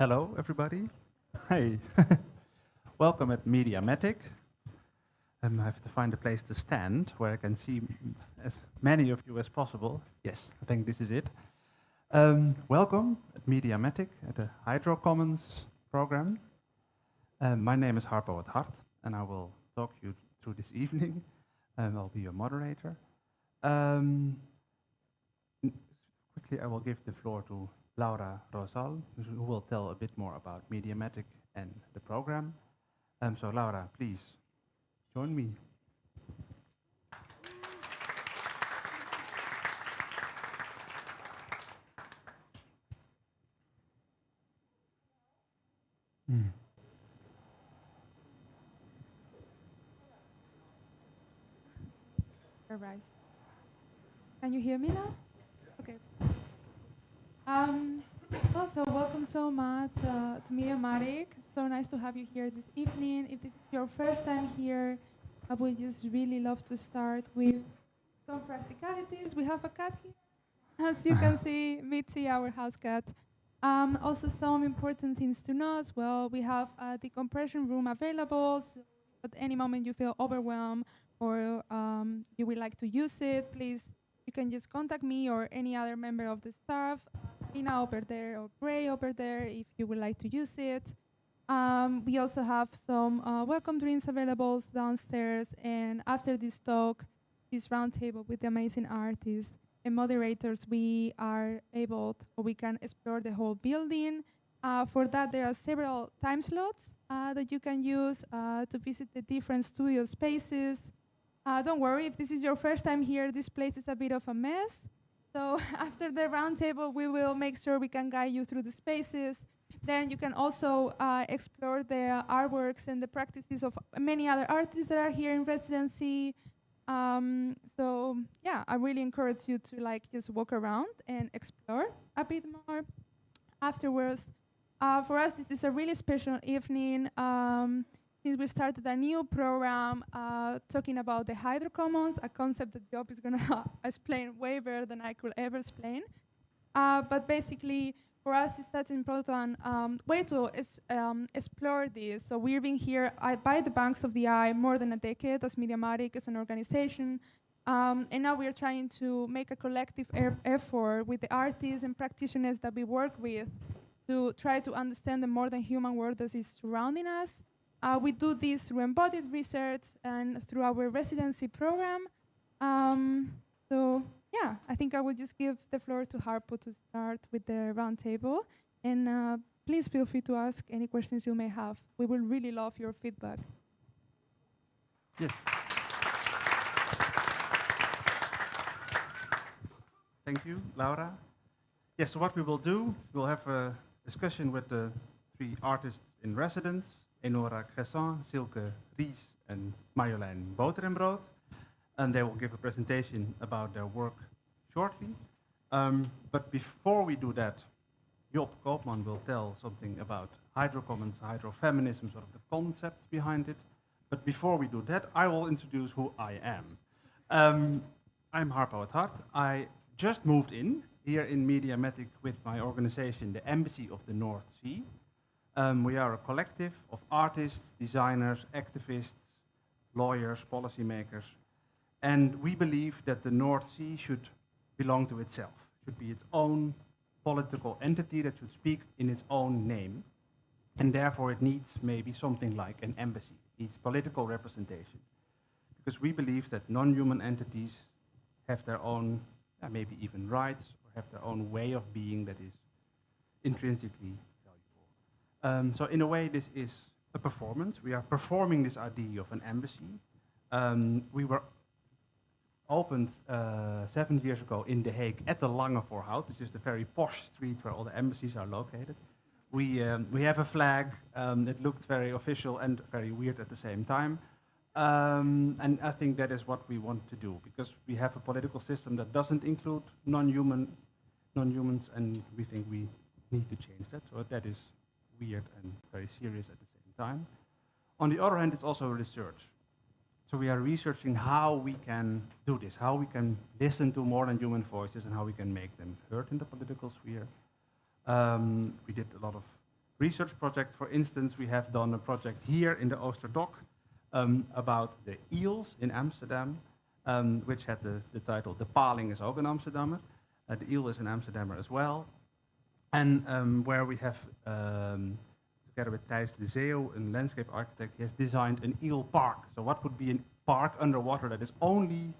Hello, everybody. Hey, welcome at Mediamatic. I have to find a place to stand where I can see as many of you as possible. Yes, I think this is it. Welcome at Mediamatic at the Hydrocommons program. My name is Harpo at Hart, and I will talk you through this evening, and I'll be your moderator. Quickly, I will give the floor to Laura Rosal, who will tell a bit more about Mediamatic and the program. So Laura, please join me. Riis. Can you hear me now? Okay. Also, welcome so much to Mediamatic. So nice to have you here this evening. If this is your first time here, I would just really love to start with some practicalities. We have a cat here, as you can see, Mitzi, our house cat. Also, some important things to know as well. We have a decompression room available, so at any moment you feel overwhelmed or you would like to use it, please, you can just contact me or any other member of the staff, Ina over there or Gray over there, if you would like to use it. We also have some welcome drinks available downstairs, and after this talk, this roundtable with the amazing artists and moderators, we are able or we can explore the whole building. For that, there are several time slots that you can use to visit the different studio spaces. Don't worry, if this is your first time here, this place is a bit of a mess. So after the roundtable, we will make sure we can guide you through the spaces. Then you can also explore the artworks and the practices of many other artists that are here in residency. So yeah, I really encourage you to just walk around and explore a bit more. Afterwards, for us, this is a really special evening. Since we started a new program talking about the Hydrocommons, a concept that Job is going to explain way better than I could ever explain. But basically, for us, it's such an important way to explore this. So we've been here by the banks of the eye more than a decade as Mediamatic, as an organization. And now we're trying to make a collective effort with the artists and practitioners that we work with to try to understand the more than human world that is surrounding us. We do this through embodied research and through our residency program. So yeah, I think I will just give the floor to Harpo to start with the roundtable. And please feel free to ask any questions you may have. We will really love your feedback. Yes. Thank you, Laura. Yes, so what we will do, we'll have a discussion with the three artists in residence, Enora, Cressan, Silke, Riis, and Marjolijn, Boterenbrood. And they will give a presentation about their work shortly. But before we do that, Koopman will tell something about hydrocommons, hydrofeminism, sort of the concepts behind it. But before we do that, I will introduce who I am. I'm Harpo at Hart. I just moved in here in Mediamatic with my organization, the Embassy of the North Sea. We are a collective of artists, designers, activists, lawyers, policymakers, and we believe that the North Sea should belong to itself, should be its own political entity that should speak in its own name, and therefore it needs maybe something like an embassy. It needs political representation, because we believe that non-human entities have their own, maybe even rights, or have their own way of being that is intrinsically so in a way, this is a performance. We are performing this idea of an embassy. We were opened 7 years ago in The Hague at the Langevoorhout, which is the very posh street where all the embassies are located. We have a flag that looked very official and very weird at the same time. And I think that is what we want to do, because we have a political system that doesn't include non-humans, and we think we need to change that. So that is weird and very serious at the same time. On the other hand, it's also research. So we are researching how we can do this, how we can listen to more than human voices and how we can make them heard in the political sphere. We did a lot of research project. For instance, we have done a project here in the Oosterdok about the eels in Amsterdam, which had the title "De Paling is ook een Amsterdammer." The eel is an Amsterdammer as well. And where we have, together with Thijs de Zeeuw, a landscape architect, he has designed an eel park. So what would be a park underwater that is only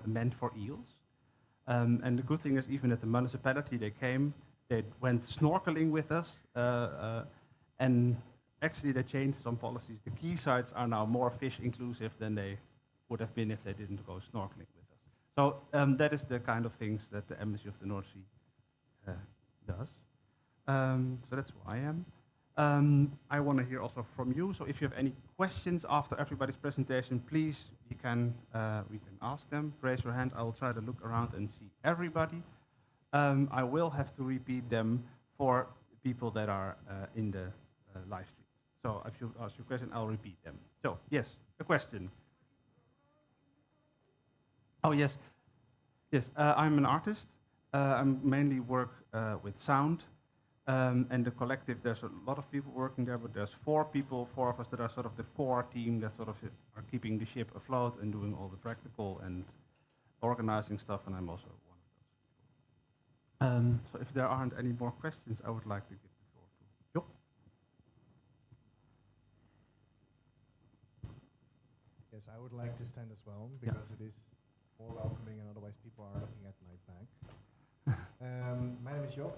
meant for eels? And the good thing is, even at the municipality, they went snorkeling with us, and actually they changed some policies. The quaysides are now more fish inclusive than they would have been if they didn't go snorkeling with us. So that is the kind of things that the Embassy of the North Sea does. So that's who I am. I want to hear also from you. So if you have any questions after everybody's presentation, please, we can ask them. Raise your hand. I will try to look around and see everybody. I will have to repeat them for people that are in the live stream. So if you ask your question, I'll repeat them. So yes, a question. Oh yes, yes. I'm an artist. I mainly work with sound. And the collective, there's a lot of people working there, but there's four of us that are sort of the core team that sort of are keeping the ship afloat and doing all the practical and organizing stuff, and I'm also one of those. So if there aren't any more questions, I would like to give the floor to Job. Yes, I would like to stand as well, because it is more welcoming, and otherwise people are looking at my back. My name is Job.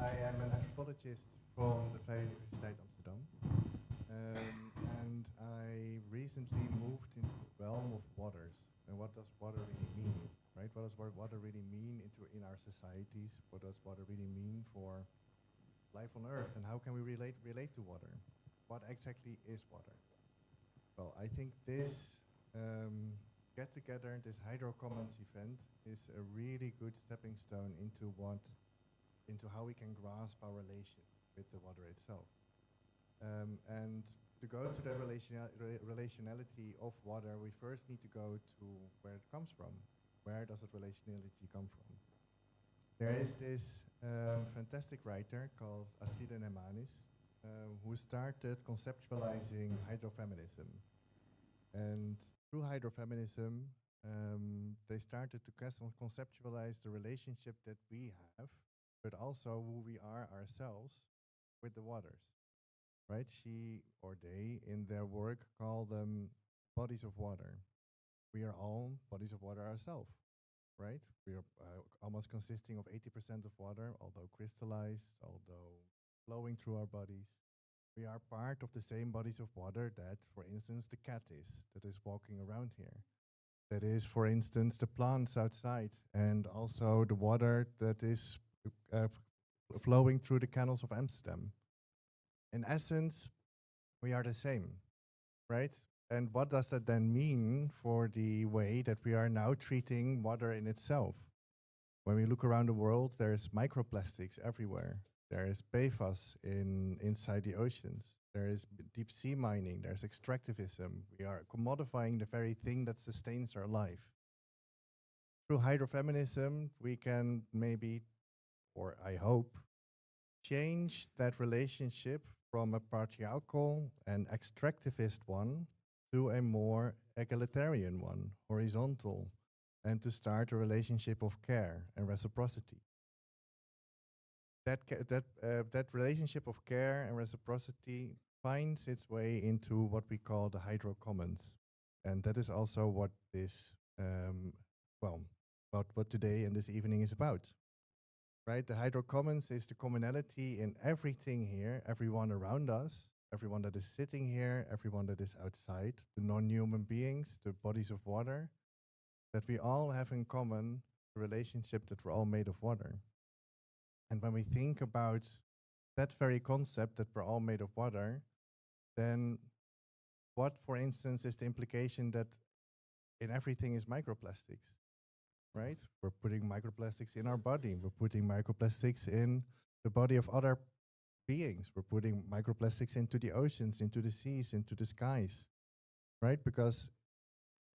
I am an anthropologist from the Vrije Universiteit Amsterdam. And I recently moved into the realm of waters. And what does water really mean, right? What does water really mean in our societies? What does water really mean for life on Earth? And how can we relate to water? What exactly is water? Well, I think this get-together, this Hydrocommons event, is a really good stepping stone into how we can grasp our relation with the water itself. And to go to the relationality of water, we first need to go to where it comes from. Where does that relationality come from? There is this fantastic writer called Astrid Nemanis, who started conceptualizing hydrofeminism. And through hydrofeminism, they started to conceptualize the relationship that we have, but also who we are ourselves with the waters, right? She or they, in their work, call them bodies of water. We are all bodies of water ourselves, right? We are almost consisting of 80% of water, although crystallized, although flowing through our bodies. We are part of the same bodies of water that, for instance, the cat is, that is walking around here. That is, for instance, the plants outside, and also the water that is flowing through the canals of Amsterdam. In essence, we are the same, right? And what does that then mean for the way that we are now treating water in itself? When we look around the world, there's microplastics everywhere. There is PFAS inside the oceans. There is deep sea mining. There's extractivism. We are commodifying the very thing that sustains our life. Through hydrofeminism, we can maybe, or I hope, change that relationship from a patriarchal and extractivist one to a more egalitarian one, horizontal, and to start a relationship of care and reciprocity. That relationship of care and reciprocity finds its way into what we call the Hydrocommons. And that is also what this, about what today and this evening is about. Right? The Hydrocommons is the commonality in everything here, everyone around us, everyone that is sitting here, everyone that is outside, the non-human beings, the bodies of water, that we all have in common the relationship that we're all made of water. And when we think about that very concept that we're all made of water, then what, for instance, is the implication that in everything is microplastics, right? We're putting microplastics in our body. We're putting microplastics in the body of other beings. We're putting microplastics into the oceans, into the seas, into the skies, right? Because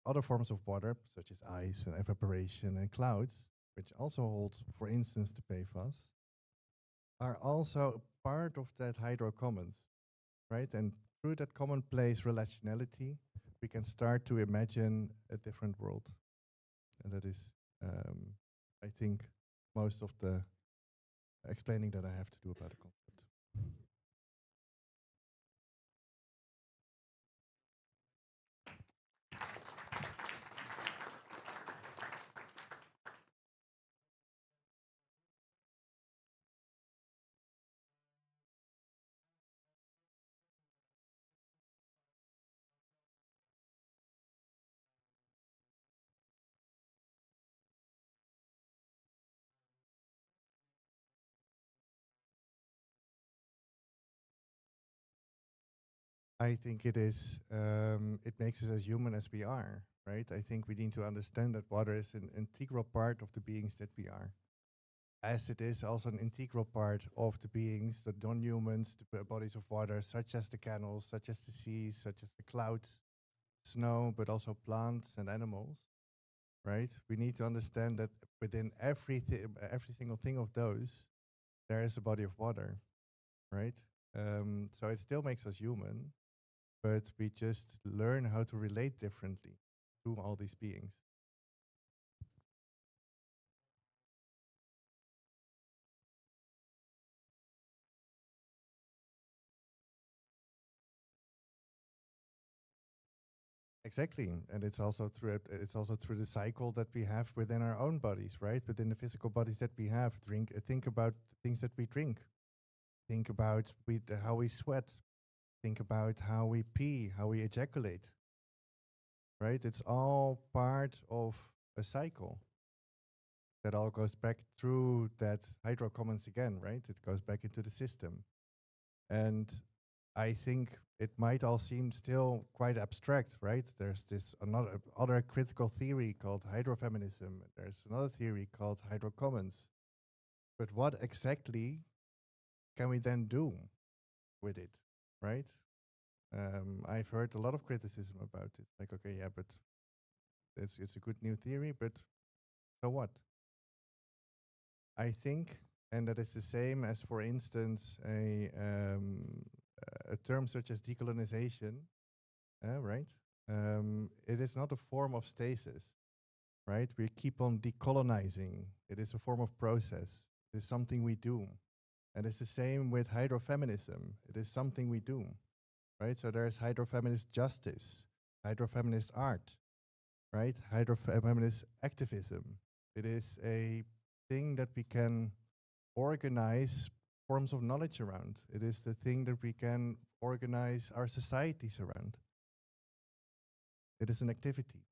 other forms of water, such as ice and evaporation and clouds, which also hold, for instance, the PFAS, are also part of that Hydrocommons, right? And through that commonplace relationality, we can start to imagine a different world. And that is, I think, most of the explaining that I have to do about the concept. I think it is, it makes us as human as we are, right? I think we need to understand that water is an integral part of the beings that we are. As it is also an integral part of the beings, the non-humans, the bodies of water, such as the canals, such as the seas, such as the clouds, snow, but also plants and animals, right? We need to understand that within every single thing of those, there is a body of water, right? So it still makes us human, but we just learn how to relate differently to all these beings. Exactly, and it's also through the cycle that we have within our own bodies, right? Within the physical bodies that we have. Think about the things that we drink. Think about how we sweat. Think about how we pee, how we ejaculate. Right? It's all part of a cycle. That all goes back through that hydrocommons again, right? It goes back into the system. And I think it might all seem still quite abstract, right? There's this other critical theory called hydrofeminism. There's another theory called hydrocommons. But what exactly can we then do with it, right? I've heard a lot of criticism about it. Like, okay, yeah, but it's a good new theory, but so what? I think, and that is the same as, for instance, a term such as decolonization, right? It is not a form of stasis, right? We keep on decolonizing. It is a form of process. It is something we do. And it's the same with hydrofeminism. It is something we do, right? So there's hydrofeminist justice, hydrofeminist art, right? Hydrofeminist activism. It is a thing that we can organize forms of knowledge around. It is the thing that we can organize our societies around. It is an activity.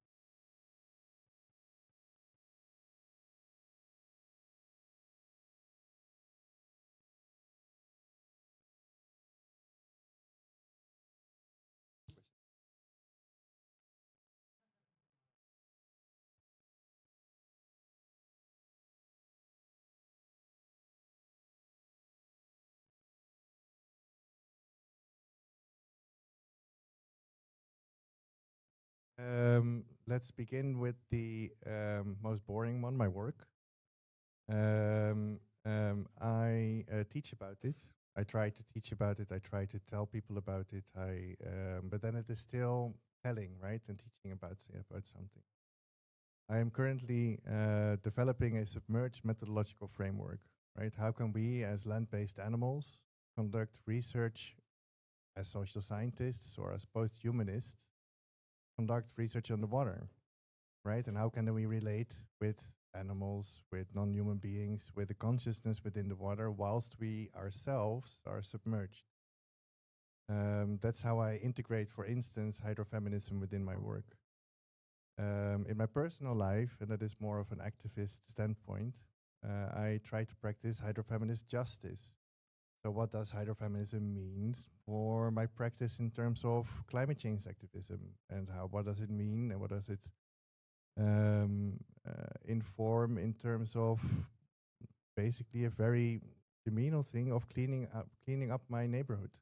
Let's begin with the most boring one, my work. I teach about it. I try to teach about it. I try to tell people about it. But then it is still telling, right, and teaching about something. I am currently developing a submerged methodological framework, right? How can we, as land-based animals, conduct research as social scientists or as post-humanists, conduct research on the water, right? And how can we relate with animals, with non-human beings, with the consciousness within the water, whilst we ourselves are submerged? That's how I integrate, for instance, hydrofeminism within my work. In my personal life, and that is more of an activist standpoint, I try to practice hydrofeminist justice. So what does hydrofeminism mean for my practice in terms of climate change activism? And what does it mean, and what does it inform in terms of basically a very communal thing of cleaning up my neighborhood,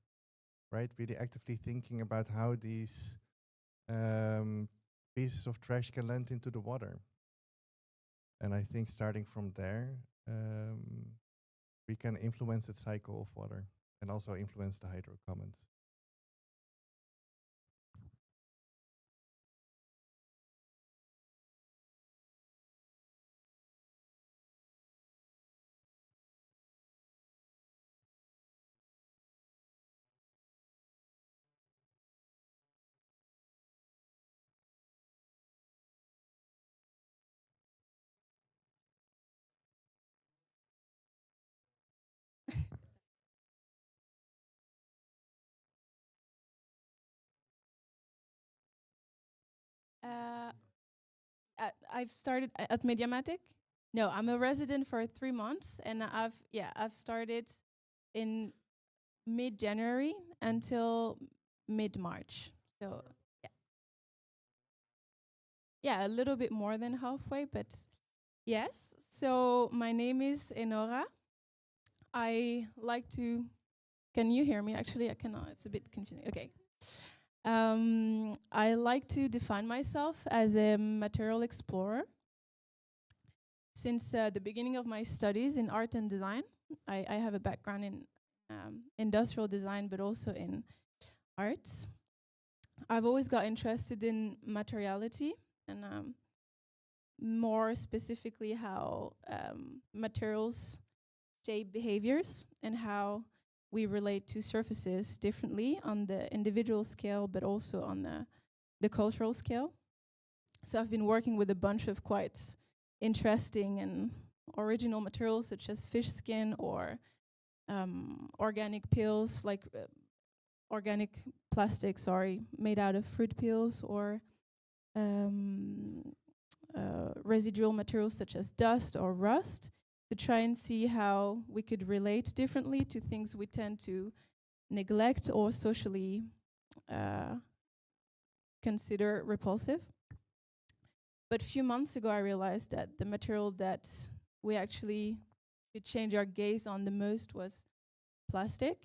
right? Really actively thinking about how these pieces of trash can land into the water. And I think starting from there, we can influence the cycle of water and also influence the hydrocommons. Uh, I've started at Mediamatic. No, I'm a resident for 3 months, and I've started in mid-January until mid-March. So yeah, a little bit more than halfway, but yes. So my name is Enora. I like to. Can you hear me? Actually, I cannot. It's a bit confusing. Okay. I like to define myself as a material explorer. Since the beginning of my studies in art and design, I have a background in industrial design, but also in arts. I've always got interested in materiality and more specifically how materials shape behaviors and how we relate to surfaces differently on the individual scale, but also on the cultural scale. So I've been working with a bunch of quite interesting and original materials, such as fish skin or organic peels, like organic plastic, made out of fruit peels, or residual materials such as dust or rust, to try and see how we could relate differently to things we tend to neglect or socially consider repulsive. But a few months ago, I realized that the material that we actually should change our gaze on the most was plastic.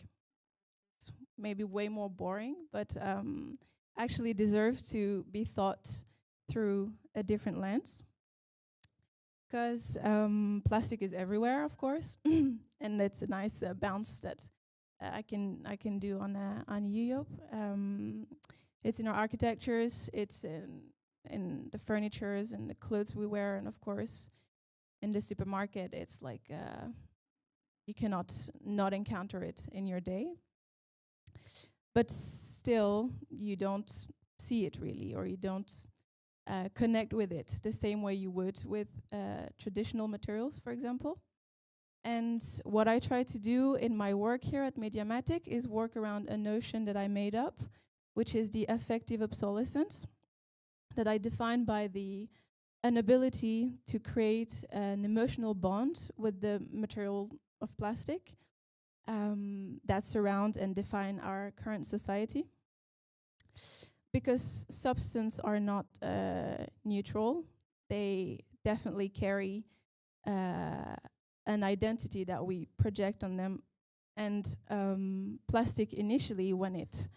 It's maybe way more boring, but actually deserves to be thought through a different lens. Because plastic is everywhere, of course, and it's a nice bounce that I can do on UYOP. It's in our architectures, it's in the furnitures and the clothes we wear, and of course, in the supermarket, it's like you cannot not encounter it in your day. But still, you don't see it really, or you don't connect with it the same way you would with traditional materials, for example. And what I try to do in my work here at Mediamatic is work around a notion that I made up, which is the affective obsolescence, that I define by the inability to create an emotional bond with the material of plastic that surround and define our current society. Because substances are not neutral, they definitely carry an identity that we project on them. And plastic initially, when it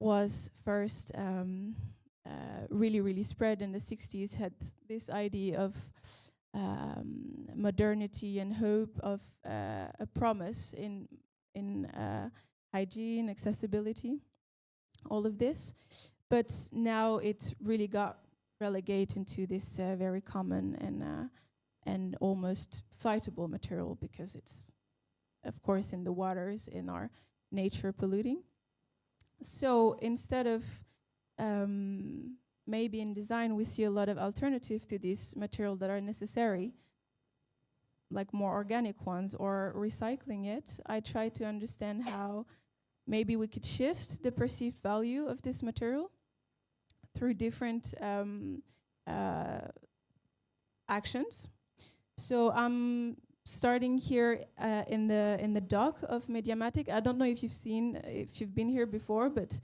was first really spread in the 60s, had this idea of modernity and hope, of a promise in hygiene, accessibility, all of this. But now it really got relegated into this very common and almost fightable material, because it's, of course, in the waters, in our nature, polluting. So instead of maybe in design we see a lot of alternatives to this material that are necessary, like more organic ones or recycling it, I try to understand how maybe we could shift the perceived value of this material through different actions. So I'm starting here in the dock of Mediamatic. I don't know if you've been here before, but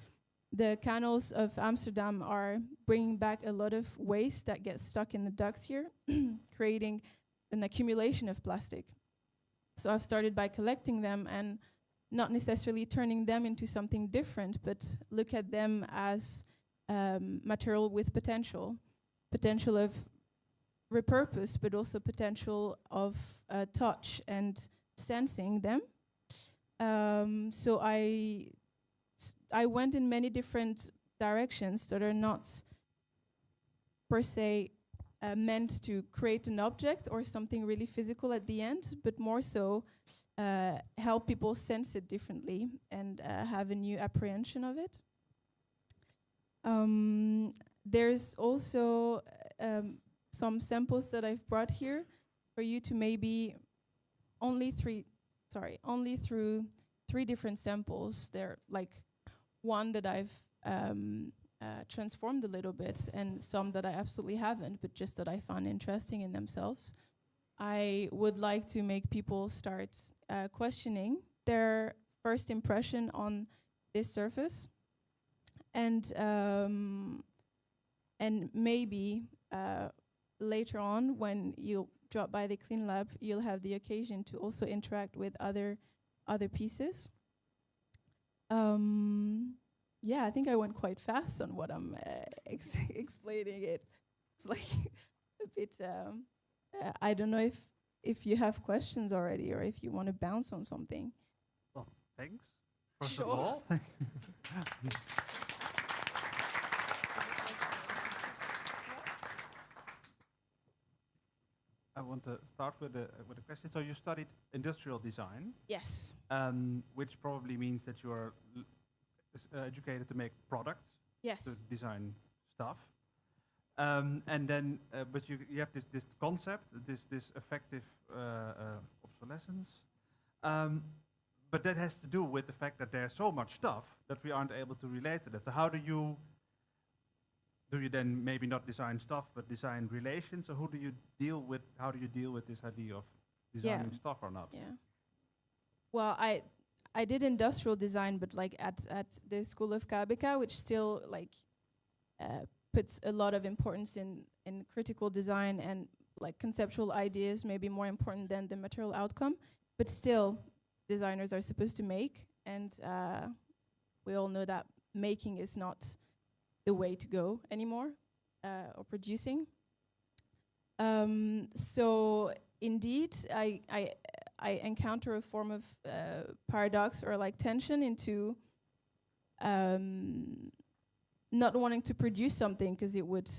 the canals of Amsterdam are bringing back a lot of waste that gets stuck in the docks here, creating an accumulation of plastic. So I've started by collecting them and not necessarily turning them into something different, but look at them as material with potential of repurpose, but also potential of touch and sensing them. So I went in many different directions that are not per se meant to create an object or something really physical at the end, but more so help people sense it differently and have a new apprehension of it. There's also some samples that I've brought here for you to maybe only through 3 different samples. They're like one that I've transformed a little bit, and some that I absolutely haven't, but just that I found interesting in themselves. I would like to make people start questioning their first impression on this surface, and maybe later on, when you drop by the Clean Lab, you'll have the occasion to also interact with other pieces. Yeah, I think I went quite fast on what I'm explaining it. It's like a bit. I don't know if you have questions already, or if you want to bounce on something. Well, thanks. First Sure. of all. I want to start with a question. So you studied industrial design, Yes. which probably means that you are educated to make products, to Yes. design stuff. And then, but you have this concept, this effective obsolescence. But that has to do with the fact that there's so much stuff that we aren't able to relate to that. So how do you then maybe not design stuff, but design relations? So how do you deal with this idea of designing stuff or not? Yeah. Well, I did industrial design, but like at the School of KBK, which still like puts a lot of importance in critical design and like conceptual ideas, maybe more important than the material outcome. But still, designers are supposed to make, and we all know that making is not the way to go anymore, or producing. So indeed, I encounter a form of paradox or like tension into not wanting to produce something because it would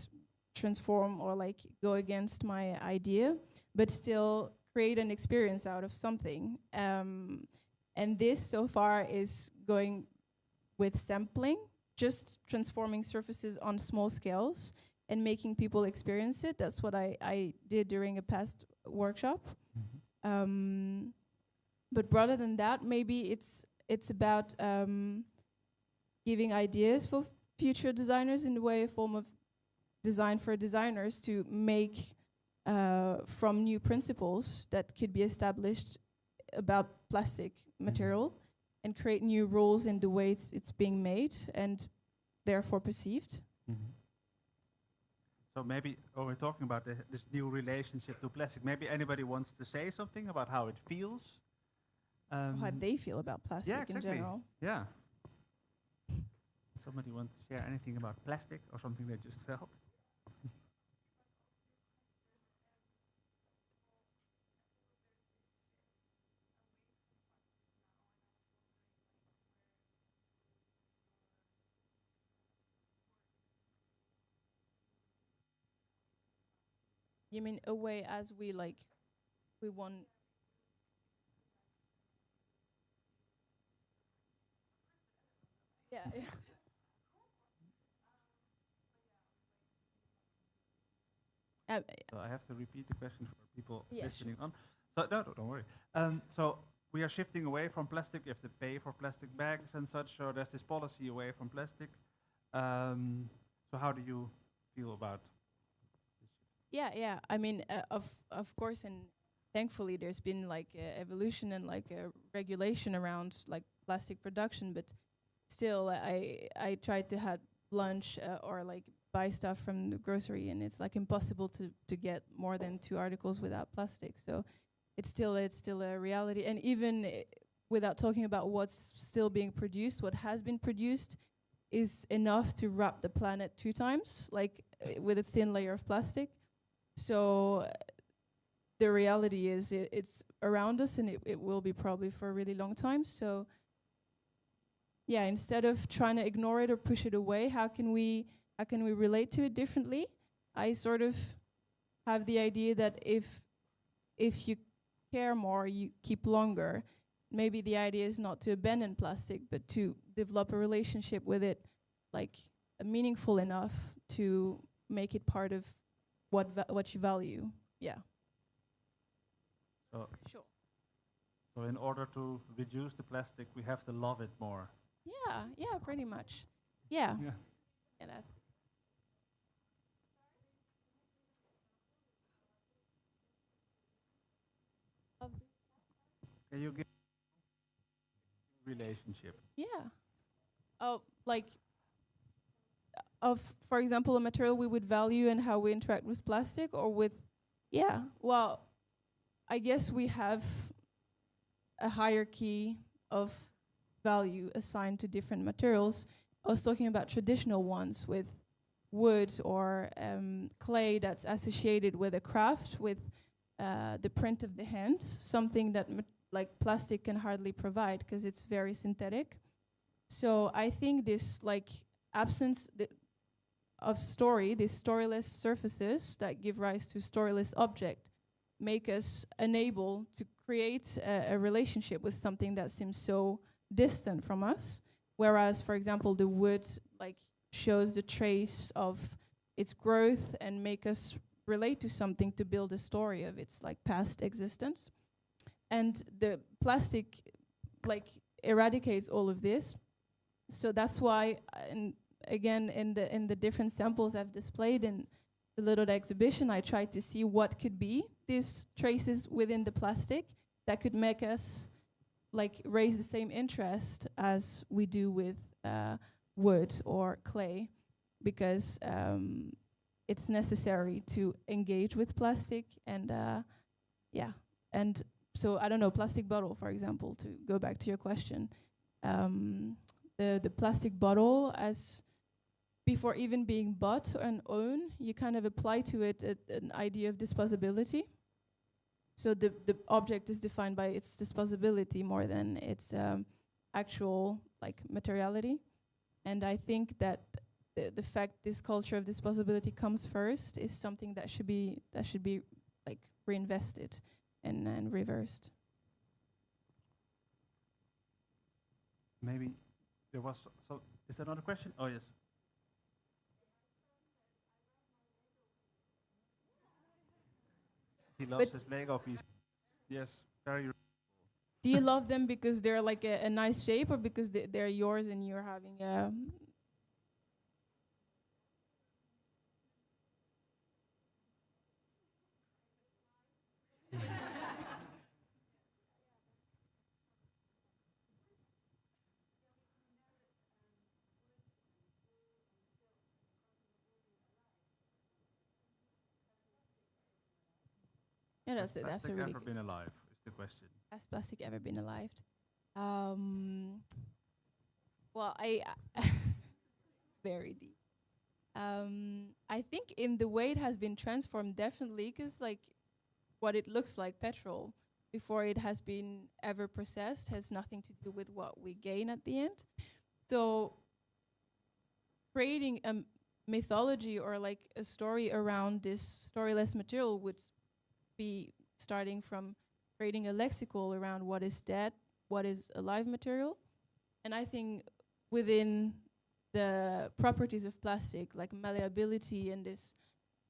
transform or like go against my idea, but still create an experience out of something. And this so far is going with sampling, just transforming surfaces on small scales and making people experience it. That's what I did during a past workshop. But rather than that, maybe it's about giving ideas for future designers in the way, a form of design for designers to make from new principles that could be established about plastic material and create new rules in the way it's being made and therefore perceived. So maybe when we're talking about this new relationship to plastic, maybe anybody wants to say something about how it feels? How they feel about plastic in general. Yeah. Somebody want to share anything about plastic or something they just felt? You mean a way as we want? Yeah. So I have to repeat the question for people Yeah, listening on. So no, don't worry. So we are shifting away from plastic. You have to pay for plastic bags and such. So there's this policy away from plastic. So how do you feel about? Yeah. I mean, of course, and thankfully, there's been like evolution and like regulation around like plastic production. But still, I tried to have lunch or like buy stuff from the grocery, and it's like impossible to get more than 2 articles without plastic. So it's still a reality. And even without talking about what's still being produced, what has been produced is enough to wrap the planet 2 times, like with a thin layer of plastic. So the reality is it's around us, and it will be probably for a really long time. So yeah, instead of trying to ignore it or push it away, how can we relate to it differently? I sort of have the idea that if you care more, you keep longer. Maybe the idea is not to abandon plastic, but to develop a relationship with it, like meaningful enough to make it part of what you value. Yeah. So, Sure. so in order to reduce the plastic, we have to love it more. Yeah, pretty much. Yeah. Yeah. Yeah, that's Can you give relationship? yeah. Oh, like for example, a material we would value and how we interact with plastic or with, yeah. Well, I guess we have a hierarchy of value assigned to different materials. I was talking about traditional ones with wood or clay that's associated with a craft, with the print of the hand, something that like plastic can hardly provide because it's very synthetic. So I think this like absence of story, these storyless surfaces that give rise to storyless object, make us unable to create a relationship with something that seems so distant from us. Whereas, for example, the wood like shows the trace of its growth and make us relate to something to build a story of its like past existence. And the plastic like eradicates all of this. So that's why, again, in the different samples I've displayed in the little exhibition, I tried to see what could be these traces within the plastic that could make us like raise the same interest as we do with wood or clay, because it's necessary to engage with plastic. And yeah, and so I don't know, plastic bottle, for example, to go back to your question. The plastic bottle, as before even being bought and owned, you kind of apply to it an idea of disposability. So the object is defined by its disposability more than its actual like materiality. And I think that the fact this culture of disposability comes first is something that should be like reinvested and reversed. Maybe there was, so is there another question? Oh, yes. He loves his Lego piece. Yes, very. Do you love them because they're like a nice shape, or because they're yours and you're having a... Yeah, that's it. That's a really ever been alive? Is the question. Has plastic ever been alive? Well, I very deep. I think in the way it has been transformed, definitely, because like what it looks like, petrol, before it has been ever processed, has nothing to do with what we gain at the end. So creating a mythology or like a story around this storyless material would be starting from creating a lexical around what is dead, what is alive material. And I think within the properties of plastic, like malleability and this,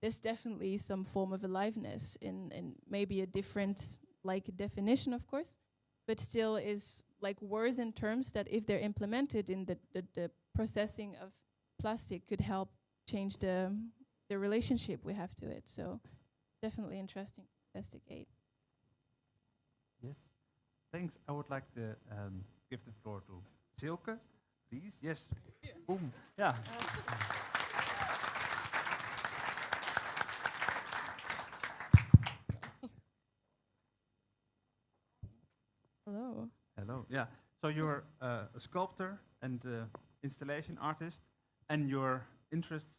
there's definitely some form of aliveness in maybe a different like definition, of course, but still is like words and terms that if they're implemented in the processing of plastic could help change the relationship we have to it. So definitely interesting to investigate. Yes. Thanks. I would like to give the floor to Silke, please. Yes. Yeah. Boom. Yeah. Hello. Hello. Yeah. So you're a sculptor and installation artist, and your interests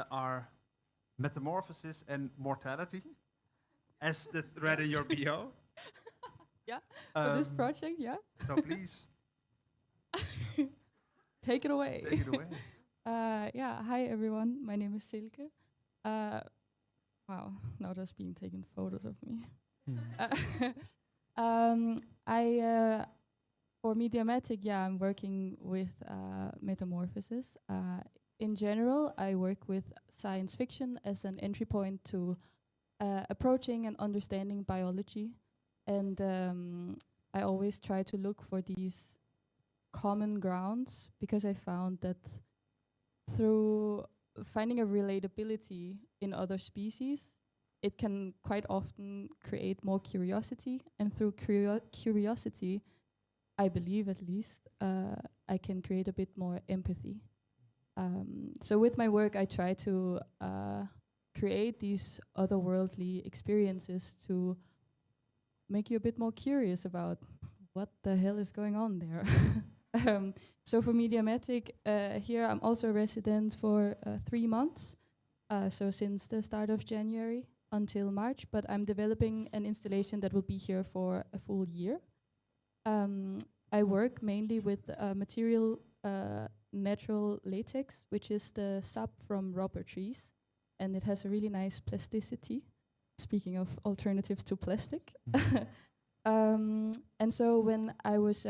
are metamorphosis and mortality. as this read in your bio. Yeah, for this Um, project, yeah. So please Take it away. take it away. Yeah, hi everyone. My name is Silke. Wow, now there's being taken photos of me. I for Mediamatic, yeah, I'm working with metamorphosis. In general, I work with science fiction as an entry point to approaching and understanding biology, and I always try to look for these common grounds because I found that through finding a relatability in other species, it can quite often create more curiosity, and through curiosity, I believe at least, I can create a bit more empathy. So with my work, I try to create these otherworldly experiences to make you a bit more curious about what the hell is going on there. So for Mediamatic, here I'm also a resident for 3 months. So since the start of January until March, but I'm developing an installation that will be here for a full year. I work mainly with material natural latex, which is the sap from rubber trees, and it has a really nice plasticity. Speaking of alternatives to plastic. And so when I was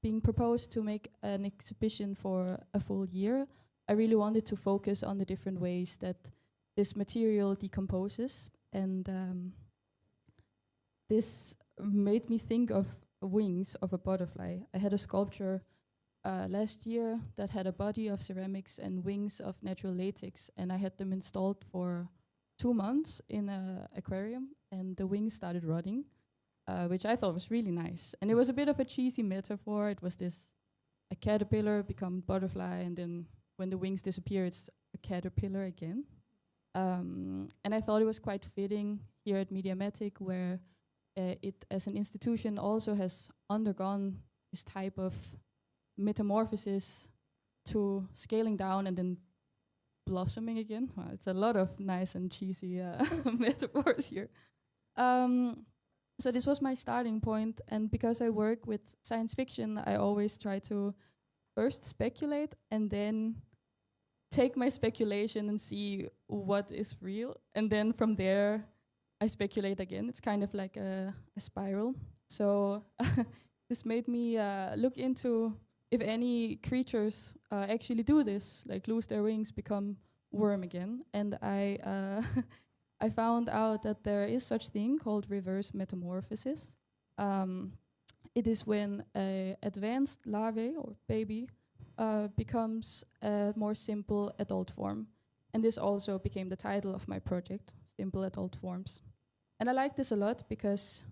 being proposed to make an exhibition for a full year, I really wanted to focus on the different ways that this material decomposes. And this made me think of wings of a butterfly. I had a sculpture last year that had a body of ceramics and wings of natural latex, and I had them installed for 2 months in an aquarium, and the wings started rotting, which I thought was really nice. And it was a bit of a cheesy metaphor. It was a caterpillar become butterfly, and then when the wings disappear, it's a caterpillar again. And I thought it was quite fitting here at Mediamatic, where it as an institution also has undergone this type of metamorphosis to scaling down and then blossoming again. Well, it's a lot of nice and cheesy metaphors here. So this was my starting point, and because I work with science fiction, I always try to first speculate and then take my speculation and see what is real, and then from there I speculate again. It's kind of like a spiral. So this made me look into if any creatures actually do this, like lose their wings, become worm again. And I I found out that there is such thing called reverse metamorphosis. It is when a advanced larvae or baby becomes a more simple adult form. And this also became the title of my project, Simple Adult Forms. And I like this a lot because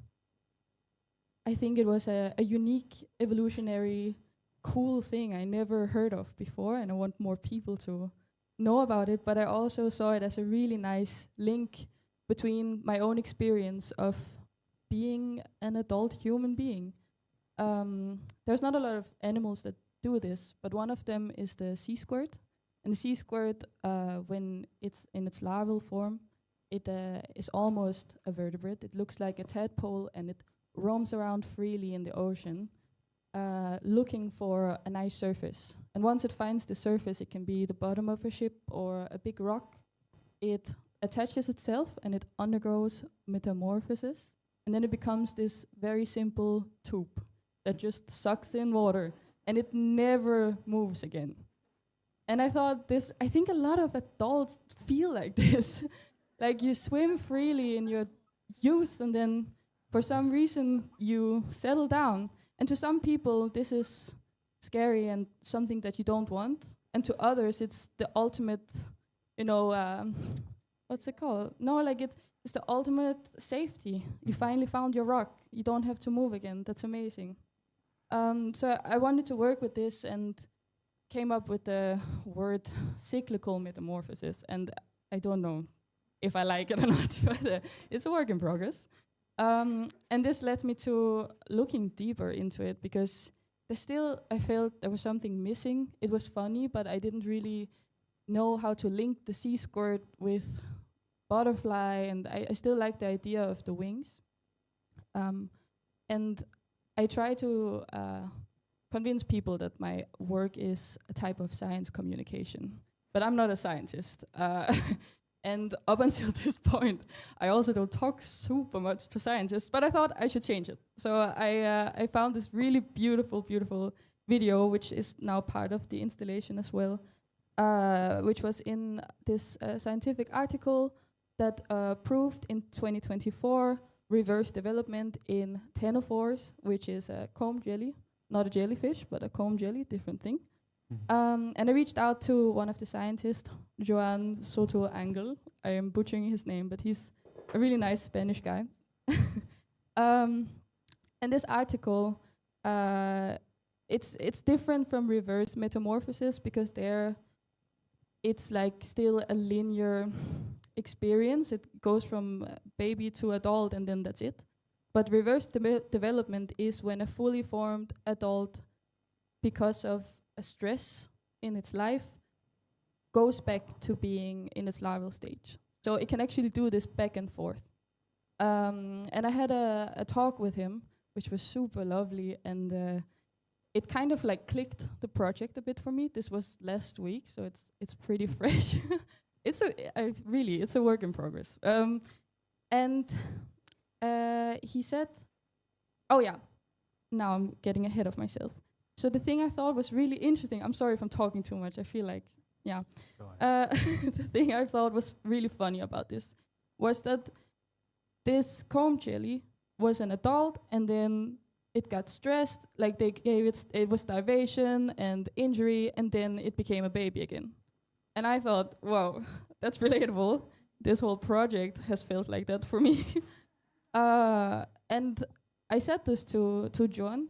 I think it was a unique, evolutionary, cool thing I never heard of before, and I want more people to know about it. But I also saw it as a really nice link between my own experience of being an adult human being. There's not a lot of animals that do this, but one of them is the sea squirt. And the sea squirt, when it's in its larval form, it is almost a vertebrate. It looks like a tadpole, and it roams around freely in the ocean, looking for a nice surface. And once it finds the surface, it can be the bottom of a ship or a big rock. It attaches itself and it undergoes metamorphosis, and then it becomes this very simple tube that just sucks in water, and it never moves again. And I thought I think a lot of adults feel like this. Like you swim freely in your youth, and then for some reason you settle down. And to some people, this is scary and something that you don't want. And to others, it's the ultimate, what's it called? No, like it's the ultimate safety. You finally found your rock. You don't have to move again. That's amazing. So I wanted to work with this and came up with the word cyclical metamorphosis. And I don't know if I like it or not, but it's a work in progress. And this led me to looking deeper into it, because I felt there was something missing. It was funny, but I didn't really know how to link the sea squirt with butterfly, and I still like the idea of the wings. And I try to convince people that my work is a type of science communication. But I'm not a scientist. And up until this point, I also don't talk super much to scientists, but I thought I should change it. So I found this really beautiful, beautiful video, which is now part of the installation as well, which was in this scientific article that proved in 2024 reverse development in ctenophores, which is a comb jelly, not a jellyfish, but a comb jelly, different thing. And I reached out to one of the scientists, Joan Soto Angel. I am butchering his name, but he's a really nice Spanish guy. And this article, it's different from reverse metamorphosis because there, it's like still a linear experience. It goes from baby to adult, and then that's it. But reverse development is when a fully formed adult, because of a stress in its life, goes back to being in its larval stage. So it can actually do this back and forth. And I had a talk with him, which was super lovely, and it kind of like clicked the project a bit for me. This was last week, so it's pretty fresh. It's a work in progress. And he said, oh yeah, now I'm getting ahead of myself. So the thing I thought was really interesting, I'm sorry if I'm talking too much, I feel like, yeah. The thing I thought was really funny about this was that this comb jelly was an adult, and then it got stressed, like they gave it was starvation and injury, and then it became a baby again. And I thought, wow, that's relatable. This whole project has felt like that for me. And I said this to Joan,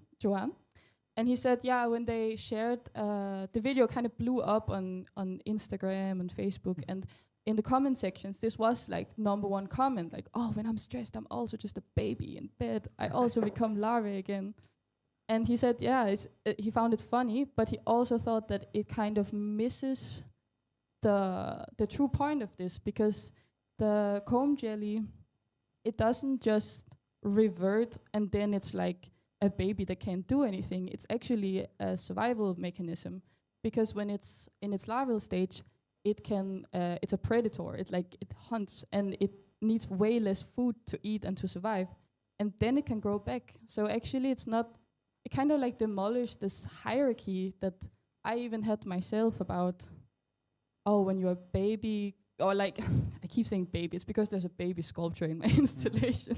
and he said, yeah, when they shared, the video kind of blew up on Instagram and Facebook, and in the comment sections, this was like #1 comment, like, oh, when I'm stressed, I'm also just a baby in bed. I also become larvae again. And he said, yeah, he found it funny, but he also thought that it kind of misses the true point of this, because the comb jelly, it doesn't just revert and then it's like a baby that can't do anything. It's actually a survival mechanism, because when it's in its larval stage, it can it's a predator. It hunts, and it needs way less food to eat and to survive, and then it can grow back. So actually, it kind of like demolished this hierarchy that I even had myself about. Oh, when you're a baby, or like I keep saying baby, it's because there's a baby sculpture in my installation.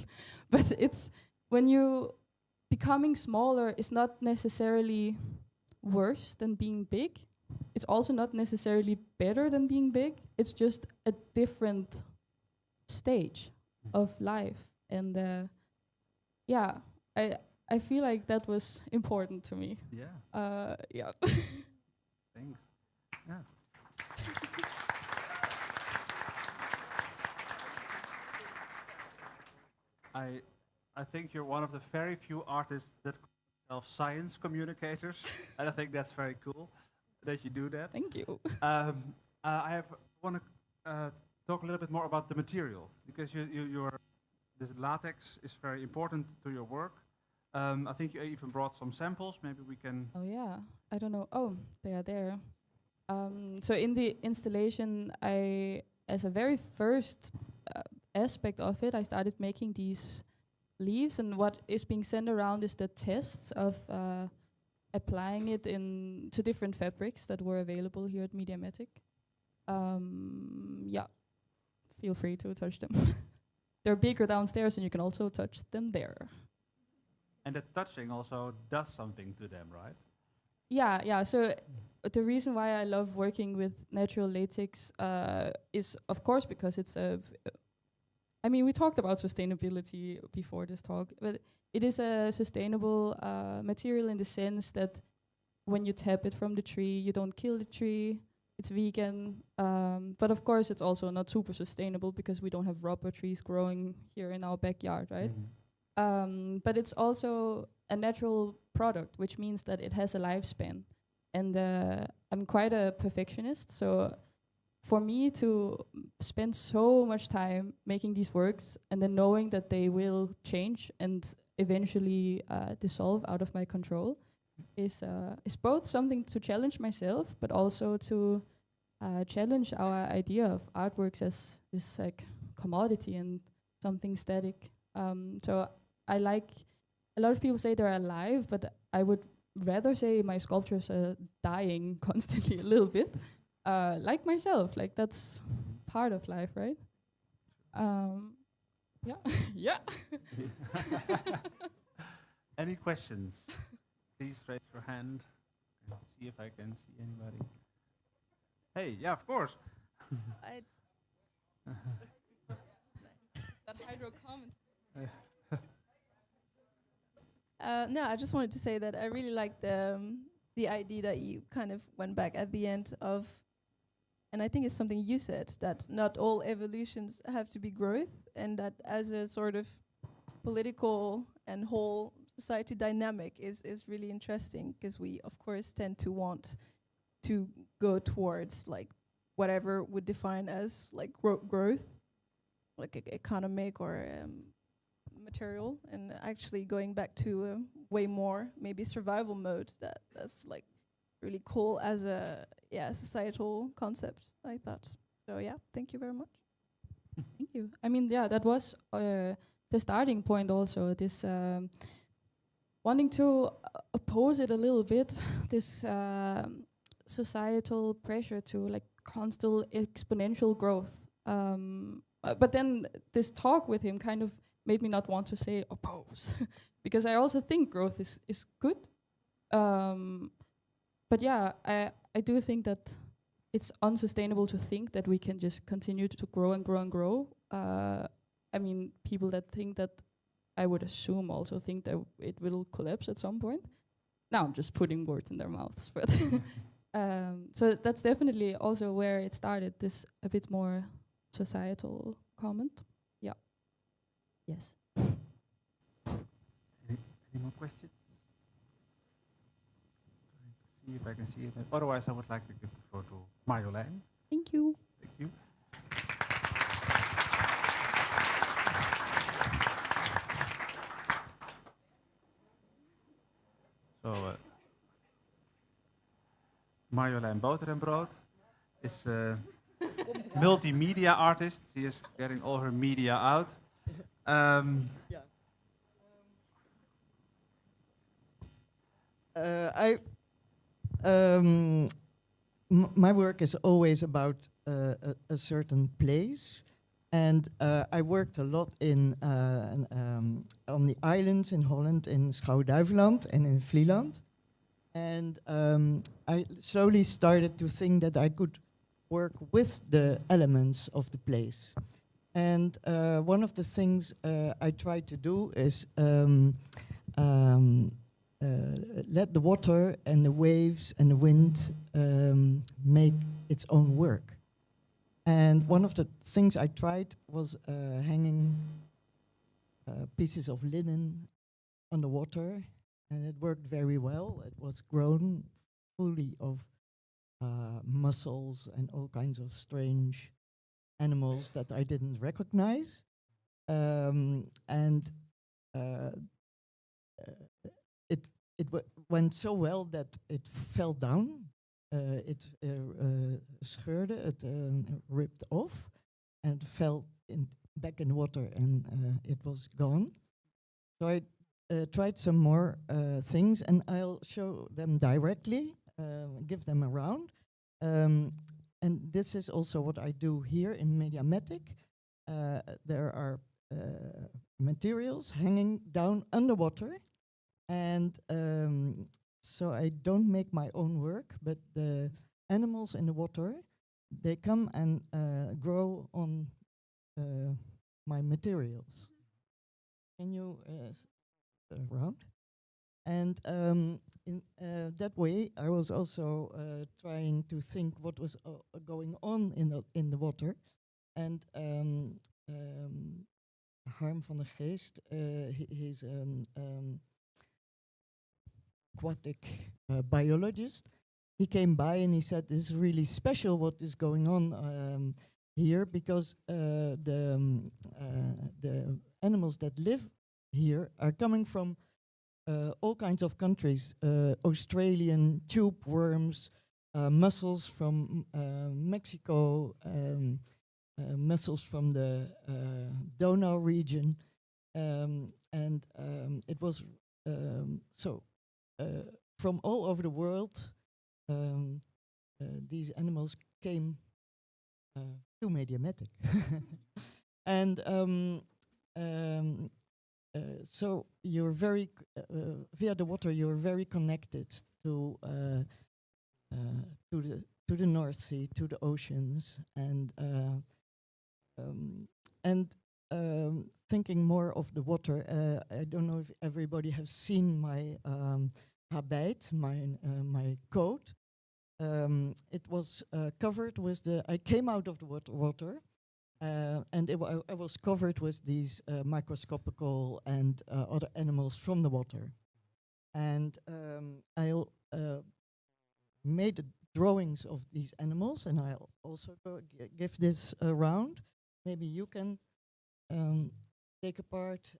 But it's when you becoming smaller is not necessarily worse than being big. It's also not necessarily better than being big. It's just a different stage of life. And yeah, I feel like that was important to me. Yeah. Yeah. Thanks. Yeah. I think you're one of the very few artists that call themselves science communicators, and I think that's very cool that you do that. Thank you. I want to talk a little bit more about the material, because the latex is very important to your work. I think you even brought some samples. Maybe we can. Oh yeah, I don't know. Oh, they are there. So in the installation, as a very first aspect of it, I started making these leaves, and what is being sent around is the tests of applying it to different fabrics that were available here at Mediamatic. Yeah, feel free to touch them. They're bigger downstairs, and you can also touch them there. And the touching also does something to them, right? Yeah. So the reason why I love working with natural latex is, of course, because it's we talked about sustainability before this talk, but it is a sustainable material in the sense that when you tap it from the tree, you don't kill the tree. It's vegan, but of course, it's also not super sustainable because we don't have rubber trees growing here in our backyard, right? Mm-hmm. But it's also a natural product, which means that it has a lifespan. And I'm quite a perfectionist, so for me to spend so much time making these works and then knowing that they will change and eventually dissolve out of my control is both something to challenge myself, but also to challenge our idea of artworks as this like commodity and something static. So I like, a lot of people say they're alive, but I would rather say my sculptures are dying constantly a little bit. Like myself, like that's part of life, right? Yeah, yeah. Any questions? Please raise your hand and see if I can see anybody. Hey, yeah, of course. That Hydrocommons. No, I just wanted to say that I really like the idea that you kind of went back at the end of, and I think it's something you said, that not all evolutions have to be growth, and that as a sort of political and whole society dynamic is really interesting, because we of course tend to want to go towards like whatever would define as like growth, like economic or material, and actually going back to way more maybe survival mode. That's like really cool as a societal concept, I thought. So yeah, thank you very much. Thank you. I mean, yeah, that was the starting point also, this wanting to oppose it a little bit, this societal pressure to like constant exponential growth. But then this talk with him kind of made me not want to say oppose, because I also think growth is good. But yeah, I do think that it's unsustainable to think that we can just continue to grow and grow and grow. I mean, people that think that, I would assume, also think that it will collapse at some point. Now I'm just putting words in their mouths, but so that's definitely also where it started, this a bit more societal comment. Yeah. Yes. Any more questions? See if I can see it. Otherwise, I would like to give the floor to Marjolijn. Thank you. Thank you. So, Marjolijn Boterenbrood is a multimedia artist. She is getting all her media out. My work is always about a certain place, and I worked a lot on the islands in Holland, in Schouw-Duiveland and in Vlieland, and I slowly started to think that I could work with the elements of the place. And one of the things I try to do is let the water and the waves and the wind make its own work. And one of the things I tried was hanging pieces of linen on the water, and it worked very well. It was grown fully of mussels and all kinds of strange animals that I didn't recognize. It went so well that it fell down. It scheurde, it ripped off and fell back in the water, and it was gone. So I tried some more things, and I'll show them directly, give them around. And this is also what I do here in Mediamatic. There are materials hanging down underwater, and so I don't make my own work, but the animals in the water, they come and grow on my materials. Can you around? And in that way, I was also trying to think what was going on in the water. And Harm van der Geest, he's an aquatic biologist, he came by and he said, "This is really special what is going on here, because the animals that live here are coming from all kinds of countries, Australian tube worms, mussels from Mexico, mussels from the Donau region, and it was from all over the world. These animals came to Mediamatic, and so you're very via the water. You're very connected to the North Sea, to the oceans, and thinking more of the water. I don't know if everybody has seen my habit, my coat. It was covered with I came out of the water, and I was covered with these microscopical and other animals from the water. And I made drawings of these animals, and I'll also give this around. Maybe you can take apart.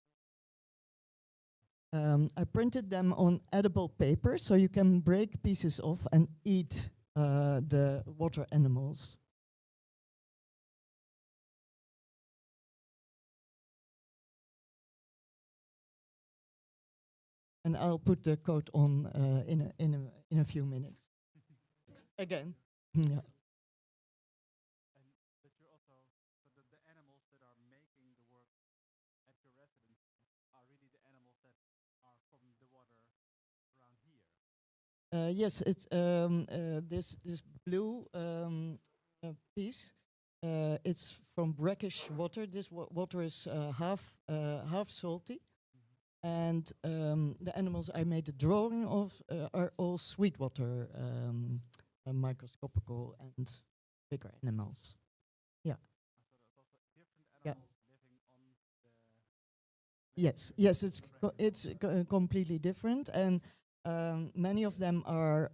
I printed them on edible paper, so you can break pieces off and eat the water animals. And I'll put the coat on in a few minutes. Again, yeah. But you're also, so the animals that are making the work at your residence are really the animals that are from the water around here. Yes, it's this blue piece. It's from brackish water. This water is half salty, and the animals I made a drawing of are all sweetwater, microscopical and bigger animals. Yeah. So there's also different animals living on the. Yes, it's completely different, and many of them are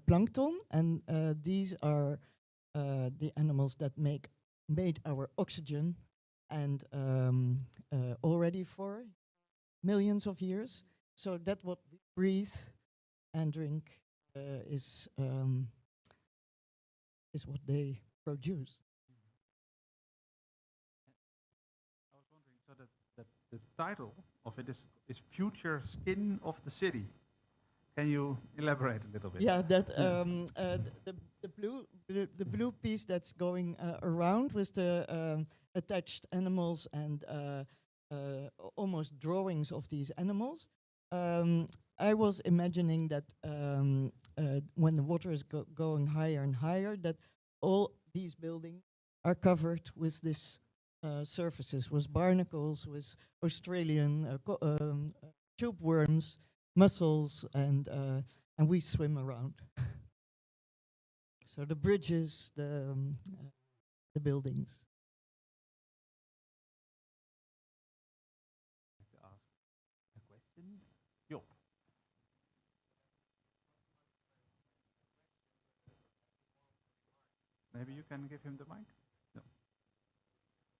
plankton, and these are the animals that made our oxygen, and already for millions of years. So that what we breathe and drink is what they produce. I was wondering, so that the title of it is Future Skin of the City. Can you elaborate a little bit? Yeah, that the blue piece that's going around with the attached animals and almost drawings of these animals. I was imagining that when the water is going higher and higher, that all these buildings are covered with this surfaces, with barnacles, with Australian tube worms, mussels, and we swim around. So the bridges, the buildings. To ask a question, Job. Maybe you can give him the mic. No.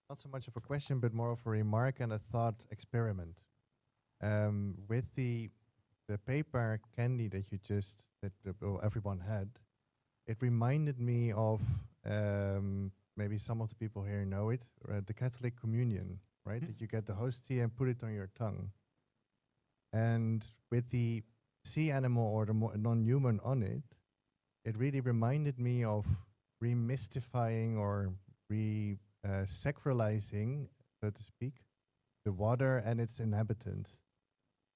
Not so much of a question, but more of a remark and a thought experiment. With the paper candy that everyone had, it reminded me of maybe some of the people here know it, the Catholic Communion, right? Mm-hmm. That you get the hostie and put it on your tongue. And with the sea animal or the non-human on it, it really reminded me of remystifying or sacralizing, so to speak, the water and its inhabitants.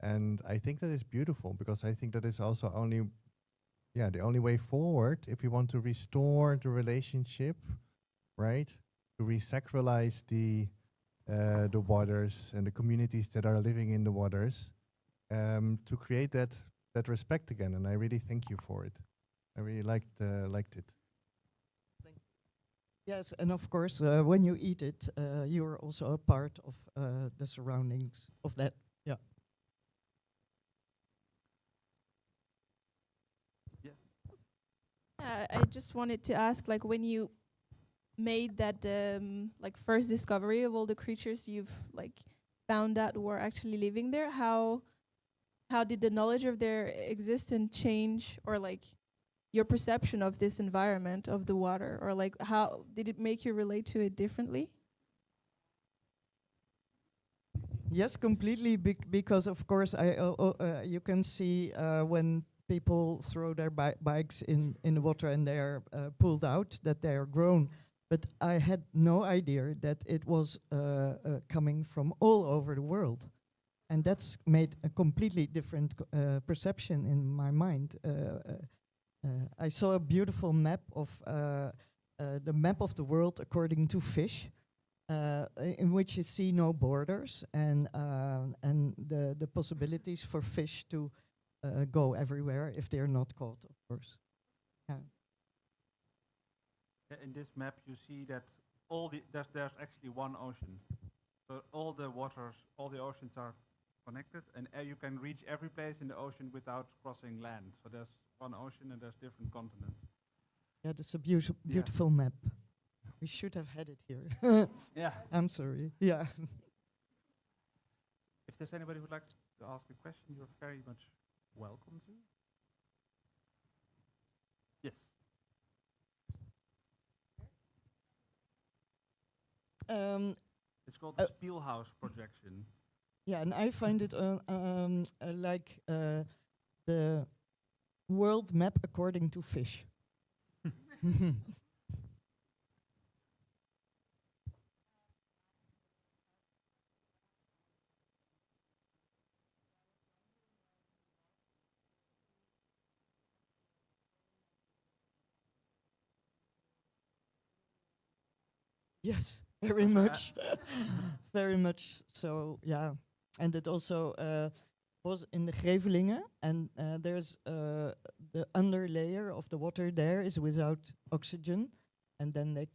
And I think that is beautiful, because I think that is also the only way forward if we want to restore the relationship, right? To resacralize the waters and the communities that are living in the waters, to create that respect again. And I really thank you for it. I really liked it. Thank you. Yes, and of course, when you eat it, you are also a part of the surroundings of that. Yeah. Yeah, I just wanted to ask, like, when you made that like first discovery of all the creatures you've like found that were actually living there, how did the knowledge of their existence change, or like your perception of this environment of the water, or like how did it make you relate to it differently? Yes, completely. Because of course, you can see when people throw their bikes in the water and they are pulled out, that they are grown. But I had no idea that it was coming from all over the world, and that's made a completely different perception in my mind. I saw a beautiful map of the map of the world according to fish, in which you see no borders and the possibilities for fish to go everywhere if they're not caught, of course. Yeah. In this map, you see that there's actually one ocean. So all the oceans are connected, and you can reach every place in the ocean without crossing land. So there's one ocean and there's different continents. Yeah, that's a beautiful map. We should have had it here. Yeah. I'm sorry. Yeah. If there's anybody who'd like to ask a question, you're very much welcome to. Yes. It's called the Spielhaus projection. Yeah, and I find it like the world map according to fish. Yes, very much. Very much so, yeah. And it also was in the Grevelingen, and there's the under layer of the water there is without oxygen, and then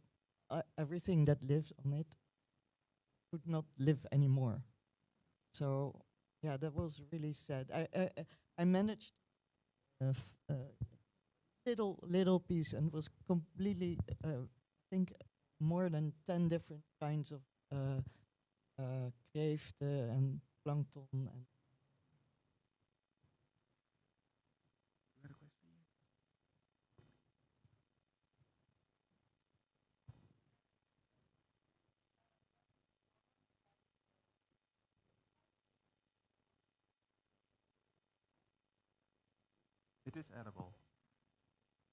everything that lives on it could not live anymore. So, yeah, that was really sad. I managed little piece and was completely, I think, more than 10 different kinds of kreeften and plankton. And It is edible.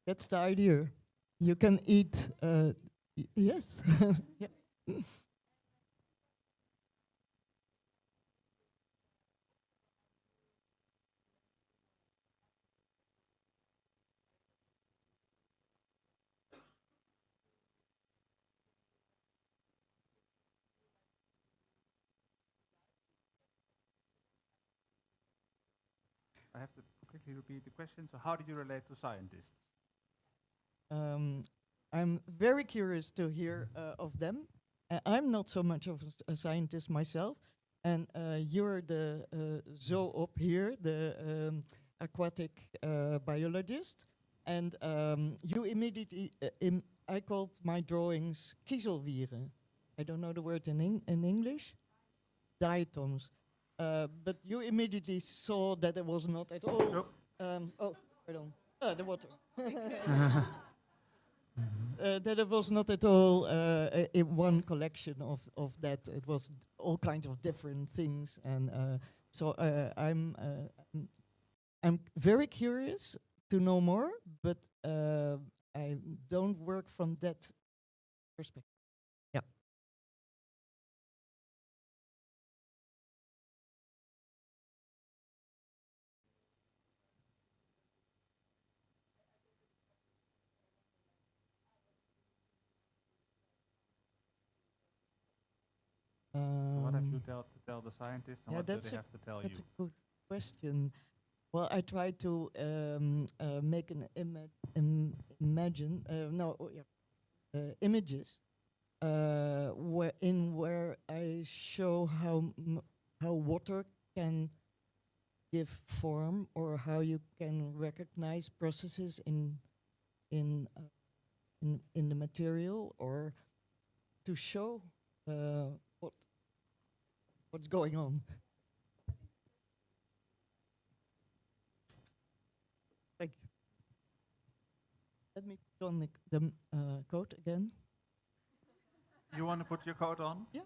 that's the idea. You can eat, yes. Yeah. I have to quickly repeat the question. So how do you relate to scientists? I'm very curious to hear of them. I'm not so much of a scientist myself, and you're the zoop here, the aquatic biologist, and you immediately, I called my drawings kiezelwieren. I don't know the word in English. Diatoms. But you immediately saw that it was not at all. Nope. Oh, pardon. The water. That it was not at all in one collection of that. It was all kinds of different things, and so I'm very curious to know more, but I don't work from that perspective. Yeah. So what have you to tell the scientists, and yeah, what do that's they have to tell That's you? a good question. Well, I try to make an images where I show how water can give form, or how you can recognize processes in in the material, or to show what's going on. Thank you. Let me put on the coat again. You want to put your coat on? Yeah.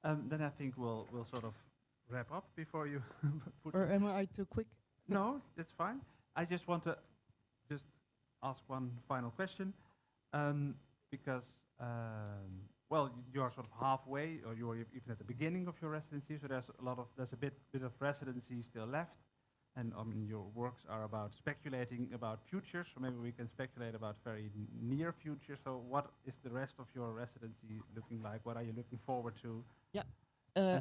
Then I think we'll sort of wrap up before you put. Or am I too quick? No, that's fine. I just want to just ask one final question, because well, you are sort of halfway, or you are even at the beginning of your residency. So there's a bit of residency still left, and I mean your works are about speculating about futures. So maybe we can speculate about very near future. So what is the rest of your residency looking like? What are you looking forward to? Yeah.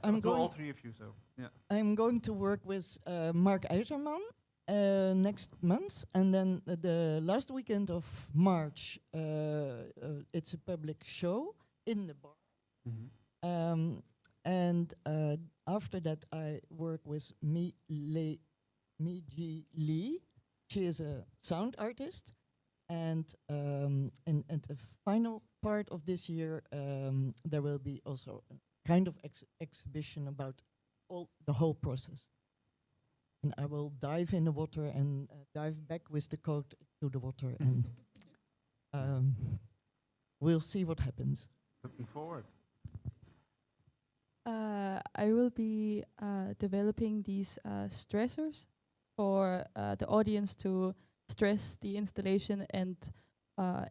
I'm going all three of you. So yeah. I'm going to work with Mark Eiterman next month, and then the last weekend of March, it's a public show in the bar. Mm-hmm. And after that, I work with Mi Ji Lee. She is a sound artist, and the final part of this year, there will be also a kind of exhibition about the whole process. And I will dive in the water and dive back with the coat to the water, and we'll see what happens. Looking forward. I will be developing these stressors for the audience to stress the installation and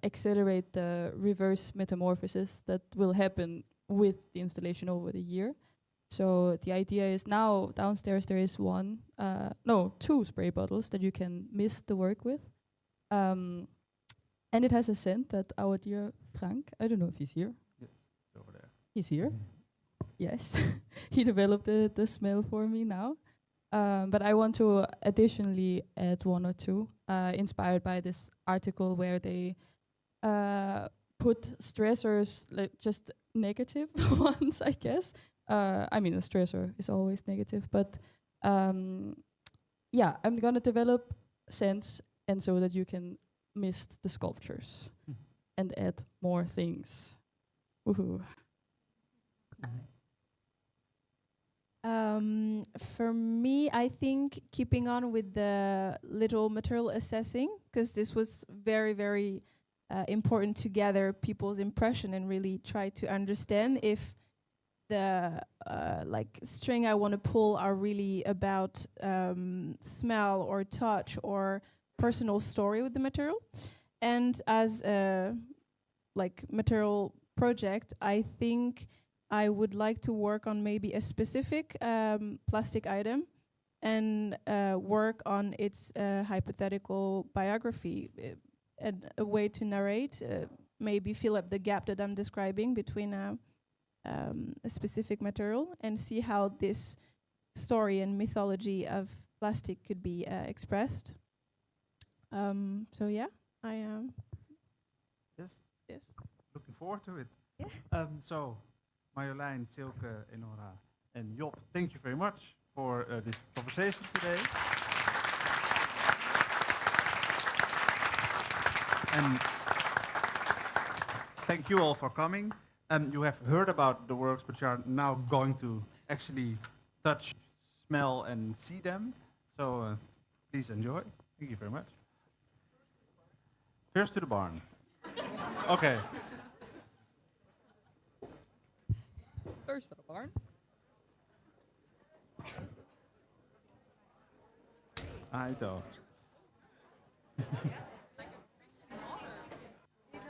accelerate the reverse metamorphosis that will happen with the installation over the year. So the idea is now downstairs there is two spray bottles that you can mist the work with. And it has a scent that our dear Frank, I don't know if he's here. Yes, over there. He's here. Yes, he developed the smell for me now. But I want to additionally add one or two, inspired by this article where they put stressors, like just negative ones, I guess. I mean, a stressor is always negative, but yeah, I'm gonna develop scents, and so that you can mist the sculptures and add more things. Woohoo! For me, I think keeping on with the little material assessing, because this was very, very important to gather people's impression and really try to understand if the string I want to pull are really about smell or touch or personal story with the material. And as a material project, I think I would like to work on maybe a specific plastic item and work on its hypothetical biography and a way to narrate, maybe fill up the gap that I'm describing between a specific material and see how this story and mythology of plastic could be expressed. So yeah, I am. Yes. Looking forward to it. Yeah. So, Marjolijn, Silke, Enora, and Job, thank you very much for this conversation today. And thank you all for coming. You have heard about the works, but you are now going to actually touch, smell, and see them. So please enjoy. Thank you very much. First to the barn. Okay. First to the barn. I don't.